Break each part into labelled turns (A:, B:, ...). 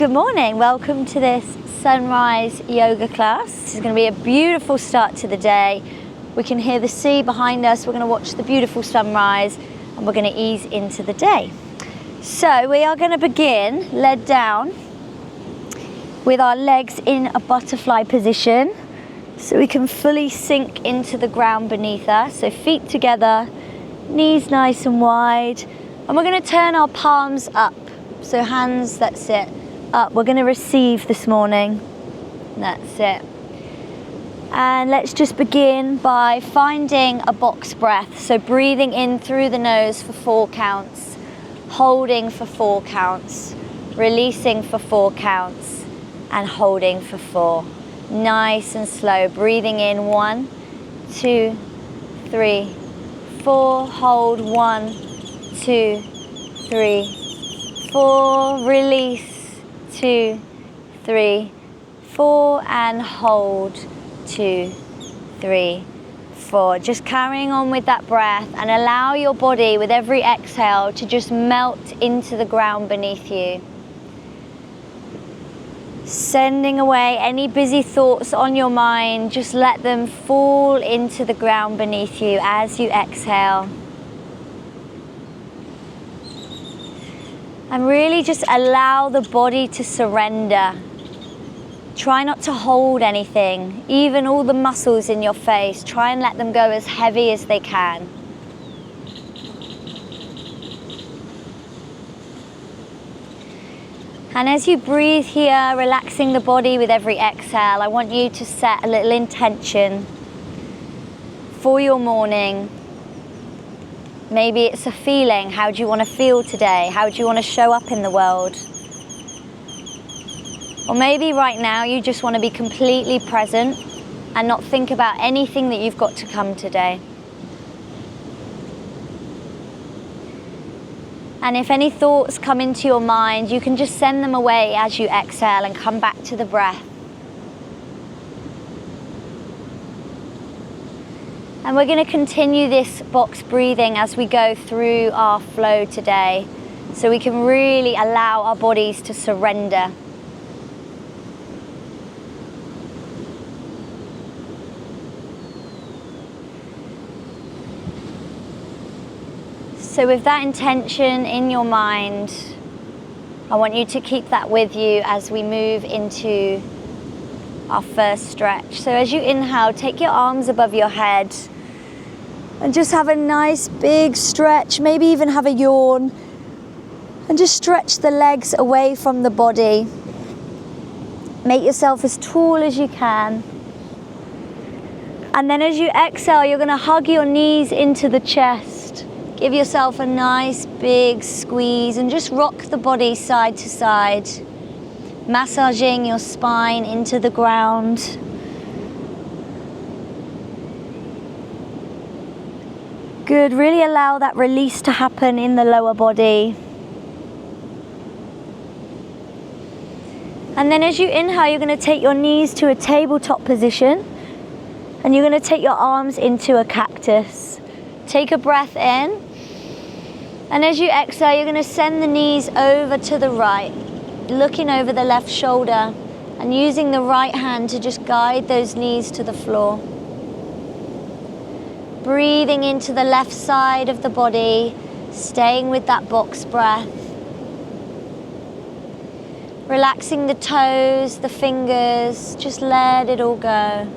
A: Good morning, welcome to this sunrise yoga class. This is going to be a beautiful start to the day. We can hear the sea behind us, we're going to watch the beautiful sunrise and we're going to ease into the day. So we are going to begin led down with our legs in a butterfly position so we can fully sink into the ground beneath us. So feet together, knees nice and wide, and we're going to turn our palms up. So hands, that's it, up. We're going to receive this morning. That's it. And let's just begin by finding a box breath. So breathing in through the nose for 4 counts, holding for 4 counts, releasing for 4 counts, and holding for 4. Nice and slow. Breathing in 1, 2, 3, 4. Hold 1, 2, 3, 4. Release 2, 3, 4, and hold 2, 3, 4. Just carrying on with that breath and allow your body with every exhale to just melt into the ground beneath you. Sending away any busy thoughts on your mind, just let them fall into the ground beneath you as you exhale. And really just allow the body to surrender. Try not to hold anything, even all the muscles in your face. Try and let them go as heavy as they can. And as you breathe here, relaxing the body with every exhale, I want you to set a little intention for your morning. Maybe it's a feeling. How do you want to feel today? How do you want to show up in the world? Or maybe right now you just want to be completely present and not think about anything that you've got to come today. And if any thoughts come into your mind, you can just send them away as you exhale and come back to the breath. And we're going to continue this box breathing as we go through our flow today, so we can really allow our bodies to surrender. So with that intention in your mind, I want you to keep that with you as we move into our first stretch. So as you inhale, take your arms above your head and just have a nice big stretch, maybe even have a yawn, and just stretch the legs away from the body. Make yourself as tall as you can. And then as you exhale, you're going to hug your knees into the chest. Give yourself a nice big squeeze and just rock the body side to side, massaging your spine into the ground. Good, really allow that release to happen in the lower body. And then as you inhale, you're going to take your knees to a tabletop position and you're going to take your arms into a cactus. Take a breath in, and as you exhale, you're going to send the knees over to the right, looking over the left shoulder and using the right hand to just guide those knees to the floor. Breathing into the left side of the body, staying with that box breath. Relaxing the toes, the fingers, just let it all go.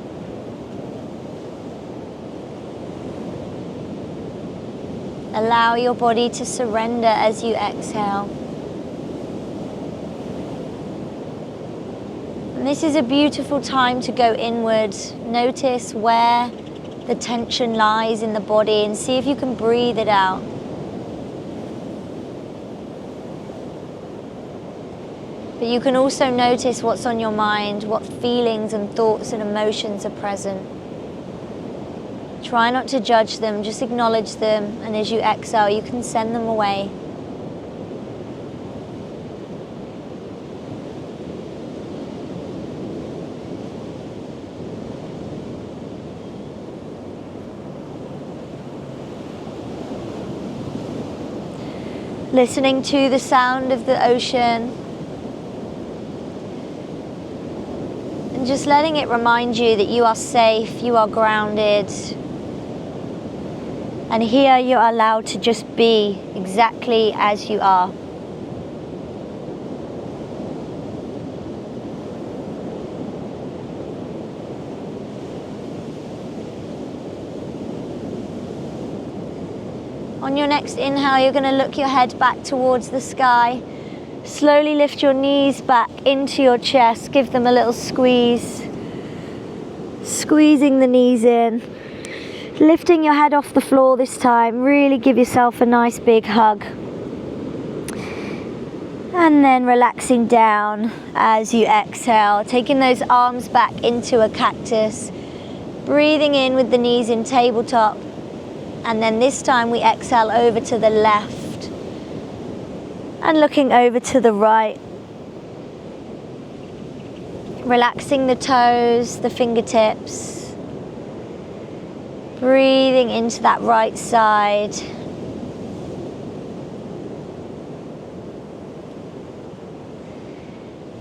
A: Allow your body to surrender as you exhale. And this is a beautiful time to go inward. Notice where the tension lies in the body and see if you can breathe it out. But you can also notice what's on your mind, what feelings and thoughts and emotions are present. Try not to judge them, just acknowledge them, and as you exhale, you can send them away. Listening to the sound of the ocean, Just letting it remind you that you are safe, you are grounded. And here you are allowed to just be exactly as you are. On your next inhale, you're going to look your head back towards the sky. Slowly lift your knees back into your chest. Give them a little squeeze. Squeezing the knees in. Lifting your head off the floor this time. Really give yourself a nice big hug. And then relaxing down as you exhale. Taking those arms back into a cactus. Breathing in with the knees in tabletop. And then this time we exhale over to the left and looking over to the right. Relaxing the toes, the fingertips. Breathing into that right side.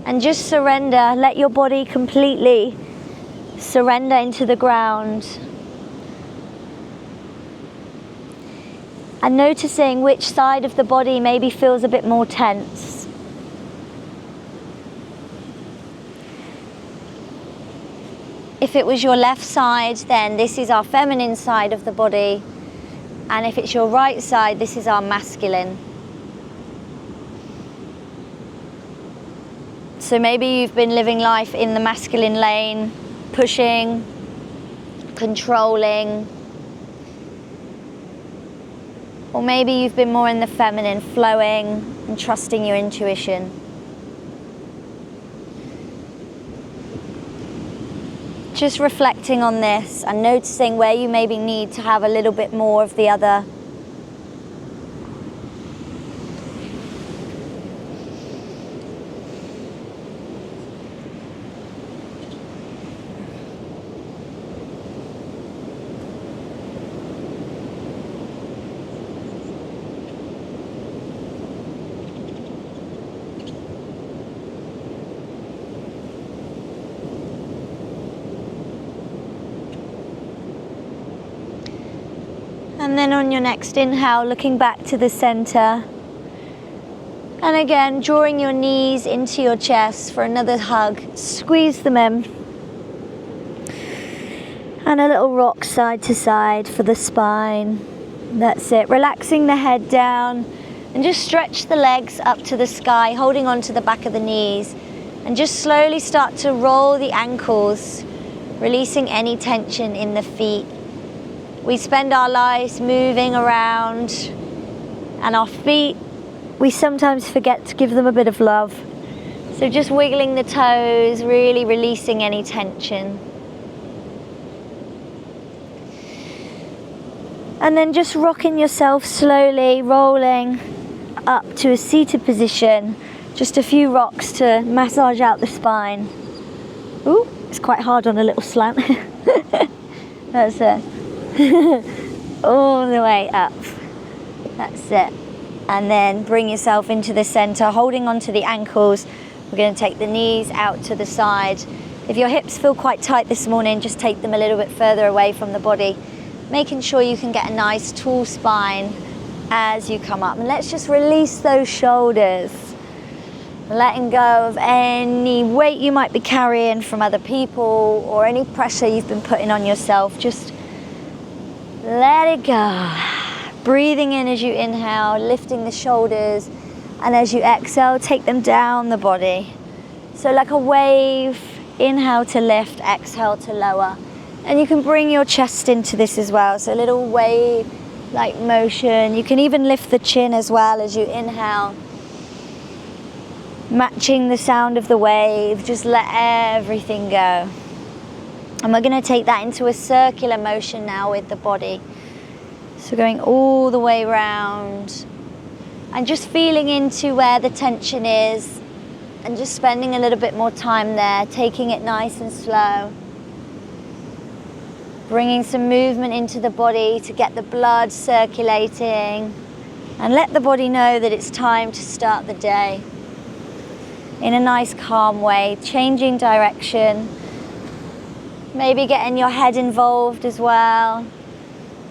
A: And just surrender, let your body completely surrender into the ground. And noticing which side of the body maybe feels a bit more tense. If it was your left side, then this is our feminine side of the body. And if it's your right side, this is our masculine. So maybe you've been living life in the masculine lane, pushing, controlling. Or maybe you've been more in the feminine, flowing and trusting your intuition. Just reflecting on this and noticing where you maybe need to have a little bit more of the other. And then on your next inhale, looking back to the center. And again, drawing your knees into your chest for another hug. Squeeze them in. And a little rock side to side for the spine. That's it. Relaxing the head down. And just stretch the legs up to the sky, holding on to the back of the knees. And just slowly start to roll the ankles, releasing any tension in the feet. We spend our lives moving around, and our feet, we sometimes forget to give them a bit of love. So just wiggling the toes, really releasing any tension. And then just rocking yourself slowly, rolling up to a seated position. Just a few rocks to massage out the spine. Ooh, it's quite hard on a little slant. That's it. All the way up. That's it. And then bring yourself into the center, holding onto the ankles. We're going to take the knees out to the side. If your hips feel quite tight this morning, just take them a little bit further away from the body, making sure you can get a nice tall spine as you come up. And let's just release those shoulders, letting go of any weight you might be carrying from other people or any pressure you've been putting on yourself. Just let it go. Breathing in as you inhale, lifting the shoulders, and as you exhale, take them down the body. So like a wave, inhale to lift, exhale to lower. And you can bring your chest into this as well. So a little wave-like motion. You can even lift the chin as well as you inhale. Matching the sound of the wave, just let everything go. And we're going to take that into a circular motion now with the body. So going all the way around and just feeling into where the tension is and just spending a little bit more time there, taking it nice and slow. Bringing some movement into the body to get the blood circulating and let the body know that it's time to start the day in a nice calm way, changing direction. Maybe getting your head involved as well.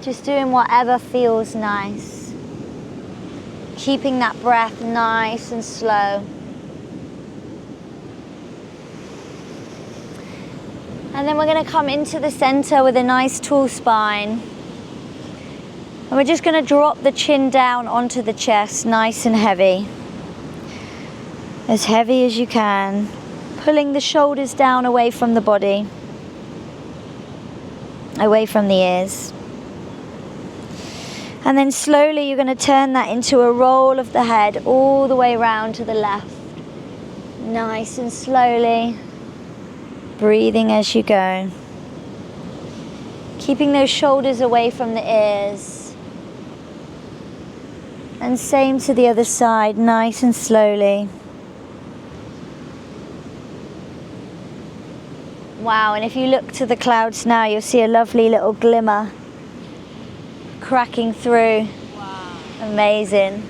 A: Just doing whatever feels nice. Keeping that breath nice and slow. And then we're going to come into the center with a nice tall spine. And we're just going to drop the chin down onto the chest, nice and heavy. As heavy as you can. Pulling the shoulders down away from the body. Away from the ears. And then slowly you're going to turn that into a roll of the head all the way around to the left. Nice and slowly. Breathing as you go. Keeping those shoulders away from the ears. And same to the other side, nice and slowly. Wow, and if you look to the clouds now, you'll see a lovely little glimmer cracking through. Wow. Amazing.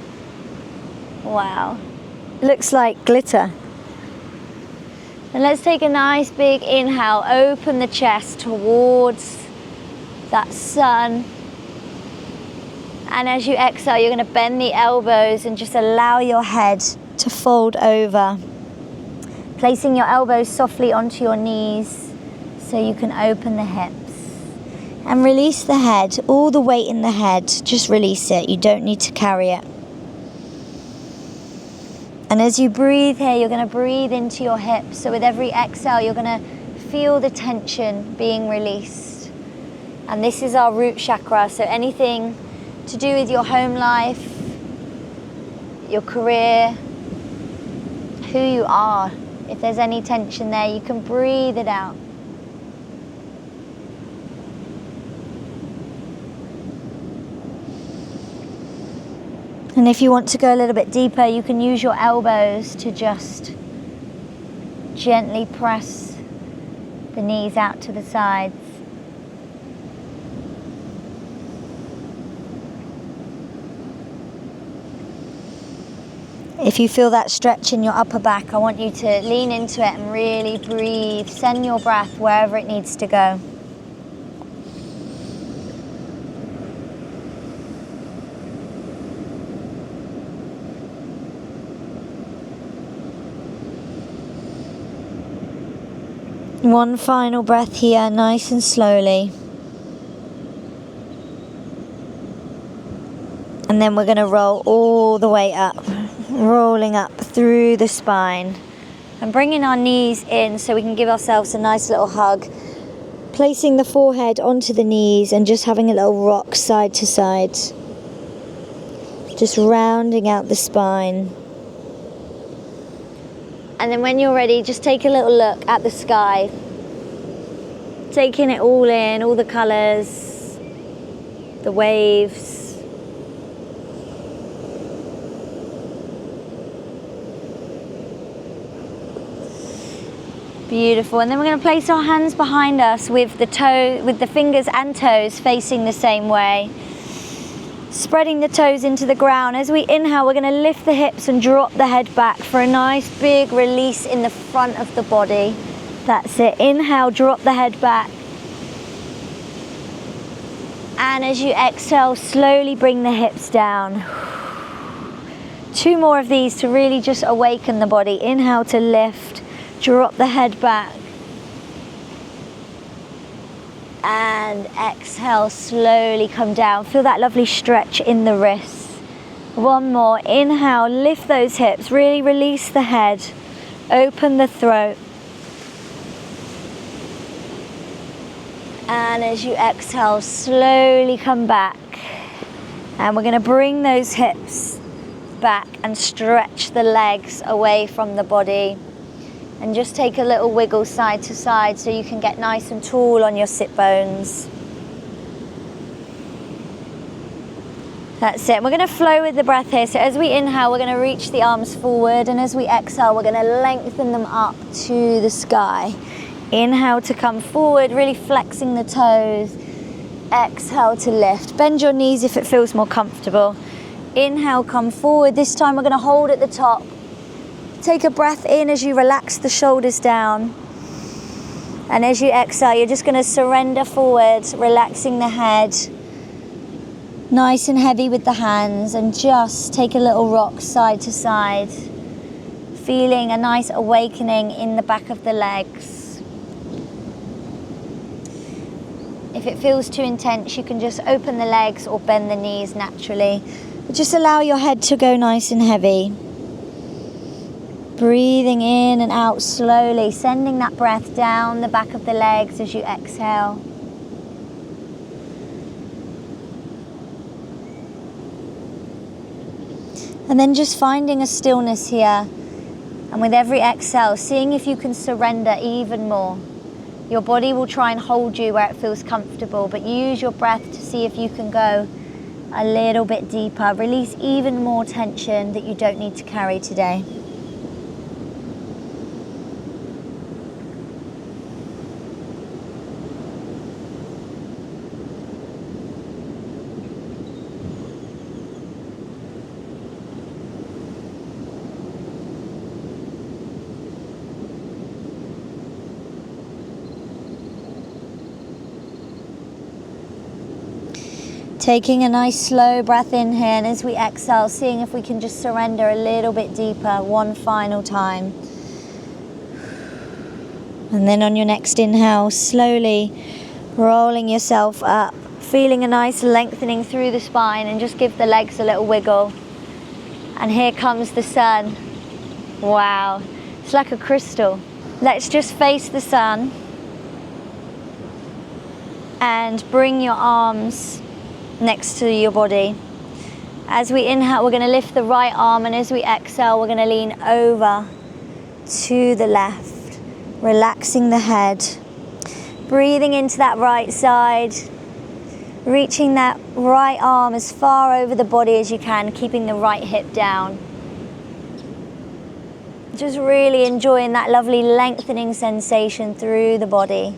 A: Wow. Looks like glitter. And let's take a nice big inhale, open the chest towards that sun. And as you exhale, you're going to bend the elbows and just allow your head to fold over. Placing your elbows softly onto your knees so you can open the hips. And release the head, all the weight in the head, just release it. You don't need to carry it. And as you breathe here, you're going to breathe into your hips. So with every exhale, you're going to feel the tension being released. And this is our root chakra. So anything to do with your home life, your career, who you are. If there's any tension there, you can breathe it out. And if you want to go a little bit deeper, you can use your elbows to just gently press the knees out to the sides. If you feel that stretch in your upper back, I want you to lean into it and really breathe. Send your breath wherever it needs to go. One final breath here, nice and slowly. And then we're going to roll all the way up, rolling up through the spine. And bringing our knees in so we can give ourselves a nice little hug. Placing the forehead onto the knees and just having a little rock side to side. Just rounding out the spine. And then when you're ready, just take a little look at the sky. Taking it all in, all the colours, the waves. Beautiful. And then we're going to place our hands behind us with the fingers and toes facing the same way. Spreading the toes into the ground. As we inhale, we're going to lift the hips and drop the head back for a nice big release in the front of the body. That's it. Inhale, drop the head back. And as you exhale, slowly bring the hips down. 2 more of these to really just awaken the body. Inhale to lift, drop the head back. And exhale, slowly come down. Feel that lovely stretch in the wrists. 1 more. Inhale, lift those hips. Really release the head. Open the throat. And as you exhale, slowly come back. And we're going to bring those hips back and stretch the legs away from the body. And just take a little wiggle side to side so you can get nice and tall on your sit bones. That's it. We're going to flow with the breath here. So as we inhale, we're going to reach the arms forward. And as we exhale, we're going to lengthen them up to the sky. Inhale to come forward, really flexing the toes. Exhale to lift. Bend your knees if it feels more comfortable. Inhale, come forward. This time we're going to hold at the top. Take a breath in as you relax the shoulders down. And as you exhale, you're just going to surrender forward, relaxing the head, nice and heavy with the hands, and just take a little rock side to side, feeling a nice awakening in the back of the legs. If it feels too intense, you can just open the legs or bend the knees naturally. But just allow your head to go nice and heavy. Breathing in and out slowly, sending that breath down the back of the legs as you exhale. And then just finding a stillness here. And with every exhale, seeing if you can surrender even more. Your body will try and hold you where it feels comfortable, but use your breath to see if you can go a little bit deeper. Release even more tension that you don't need to carry today. Taking a nice slow breath in here, and as we exhale, seeing if we can just surrender a little bit deeper one final time. And then on your next inhale, slowly rolling yourself up, feeling a nice lengthening through the spine, and just give the legs a little wiggle. And here comes the sun. Wow, it's like a crystal. Let's just face the sun and bring your arms next to your body. As we inhale, we're going to lift the right arm, and as we exhale, we're going to lean over to the left, relaxing the head, breathing into that right side, reaching that right arm as far over the body as you can, keeping the right hip down. Just really enjoying that lovely lengthening sensation through the body.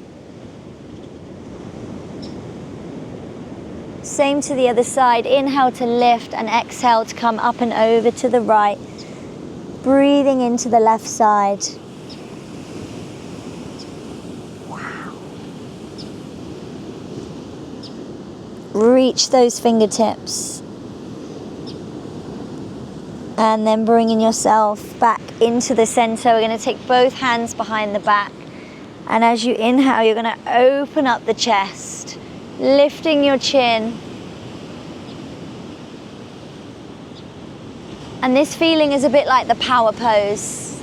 A: Same to the other side. Inhale to lift and exhale to come up and over to the right. Breathing into the left side. Wow. Reach those fingertips. And then bringing yourself back into the center. We're going to take both hands behind the back. And as you inhale, you're going to open up the chest, lifting your chin. And this feeling is a bit like the power pose.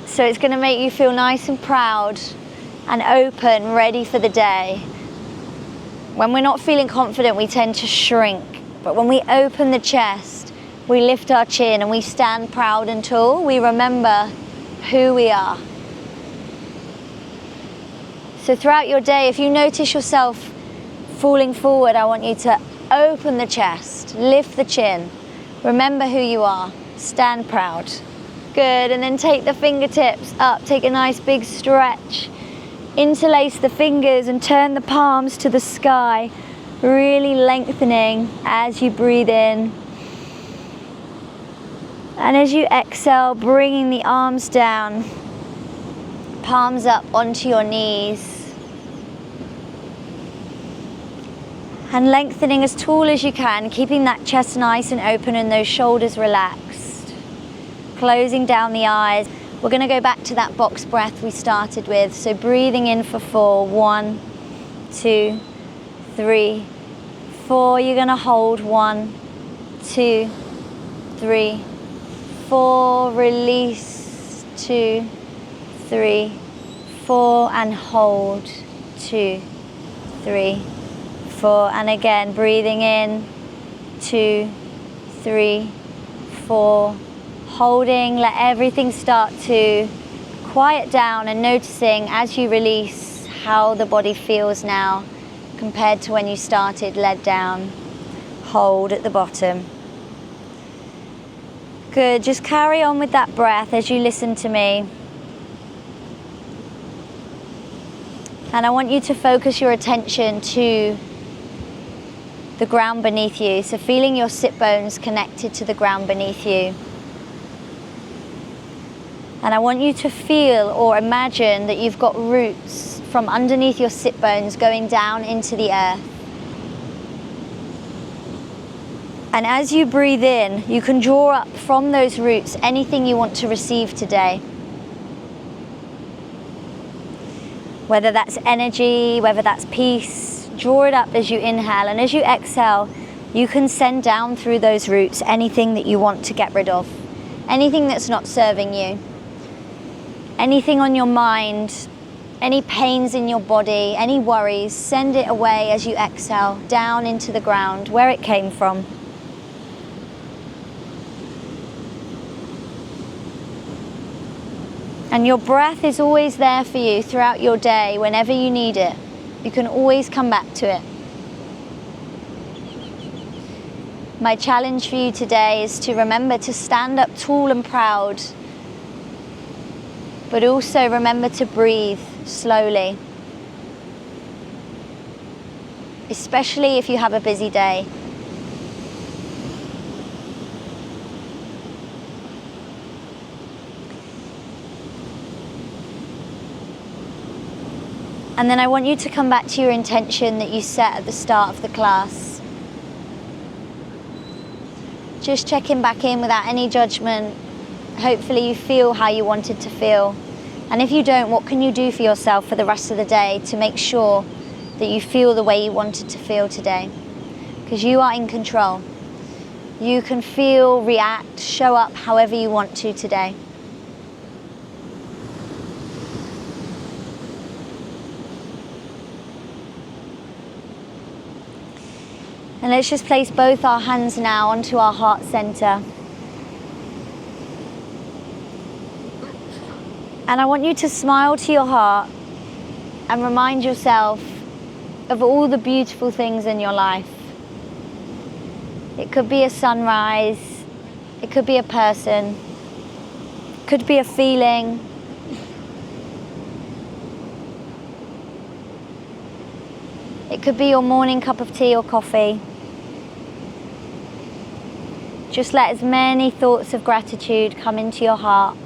A: So it's going to make you feel nice and proud and open, ready for the day. When we're not feeling confident, we tend to shrink. But when we open the chest, we lift our chin and we stand proud and tall. We remember who we are. So throughout your day, if you notice yourself falling forward, I want you to open the chest, lift the chin. Remember who you are. Stand proud. Good. And then take the fingertips up. Take a nice big stretch. Interlace the fingers and turn the palms to the sky. Really lengthening as you breathe in. And as you exhale, bringing the arms down. Palms up onto your knees. And lengthening as tall as you can, keeping that chest nice and open and those shoulders relaxed. Closing down the eyes. We're going to go back to that box breath we started with. So breathing in for 4. 1, 2, 3, 4. You're going to hold 1, 2, 3, 4. Release 2, 3, 4. And hold 2, 3, 4. And again, breathing in 2, 3, 4. Holding, let everything start to quiet down, and noticing as you release how the body feels now compared to when you started. Led down, hold at the bottom. Good, just carry on with that breath as you listen to me. And I want you to focus your attention to the ground beneath you. So feeling your sit bones connected to the ground beneath you. And I want you to feel or imagine that you've got roots from underneath your sit bones going down into the earth. And as you breathe in, you can draw up from those roots anything you want to receive today. Whether that's energy, whether that's peace, draw it up as you inhale. And as you exhale, you can send down through those roots anything that you want to get rid of. Anything that's not serving you. Anything on your mind, any pains in your body, any worries, send it away as you exhale, down into the ground, where it came from. And your breath is always there for you throughout your day, whenever you need it. You can always come back to it. My challenge for you today is to remember to stand up tall and proud, but also remember to breathe slowly, especially if you have a busy day. And then I want you to come back to your intention that you set at the start of the class. Just checking back in without any judgment. Hopefully you feel how you wanted to feel. And if you don't, what can you do for yourself for the rest of the day to make sure that you feel the way you wanted to feel today? Because you are in control. You can feel, react, show up however you want to today. And let's just place both our hands now onto our heart center. And I want you to smile to your heart and remind yourself of all the beautiful things in your life. It could be a sunrise, it could be a person, it could be a feeling. It could be your morning cup of tea or coffee. Just let as many thoughts of gratitude come into your heart.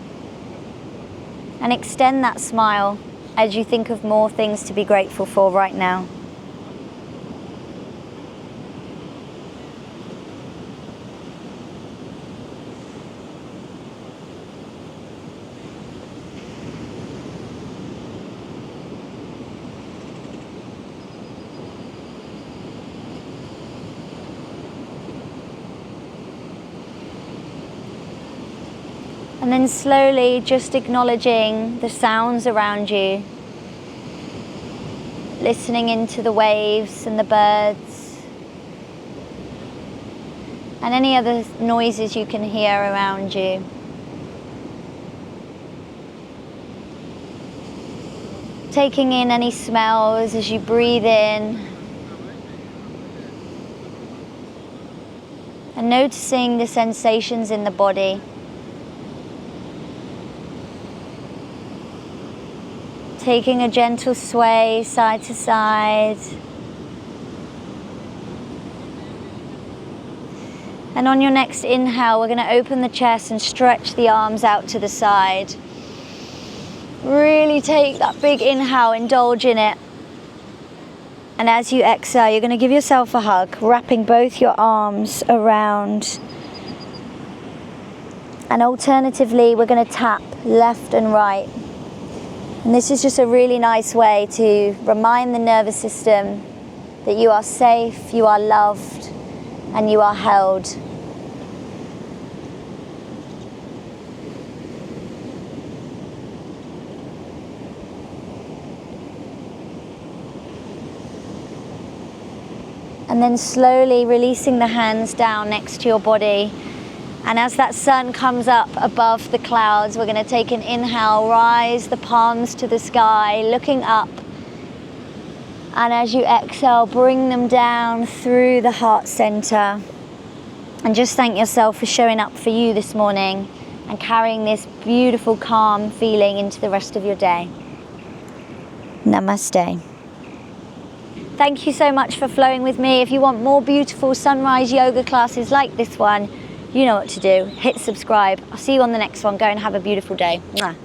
A: And extend that smile as you think of more things to be grateful for right now. And then slowly just acknowledging the sounds around you. Listening into the waves and the birds. And any other noises you can hear around you. Taking in any smells as you breathe in. And noticing the sensations in the body. Taking a gentle sway side to side. And on your next inhale, we're going to open the chest and stretch the arms out to the side. Really take that big inhale, indulge in it. And as you exhale, you're going to give yourself a hug, wrapping both your arms around. And alternatively, we're going to tap left and right. And this is just a really nice way to remind the nervous system that you are safe, you are loved, and you are held. And then slowly releasing the hands down next to your body. And as that sun comes up above the clouds, we're going to take an inhale, rise the palms to the sky, looking up. And as you exhale, bring them down through the heart center. And just thank yourself for showing up for you this morning and carrying this beautiful, calm feeling into the rest of your day. Namaste. Thank you so much for flowing with me. If you want more beautiful sunrise yoga classes like this one, You know what to do. Hit subscribe. I'll see you on the next one. Go and have a beautiful day. Mwah.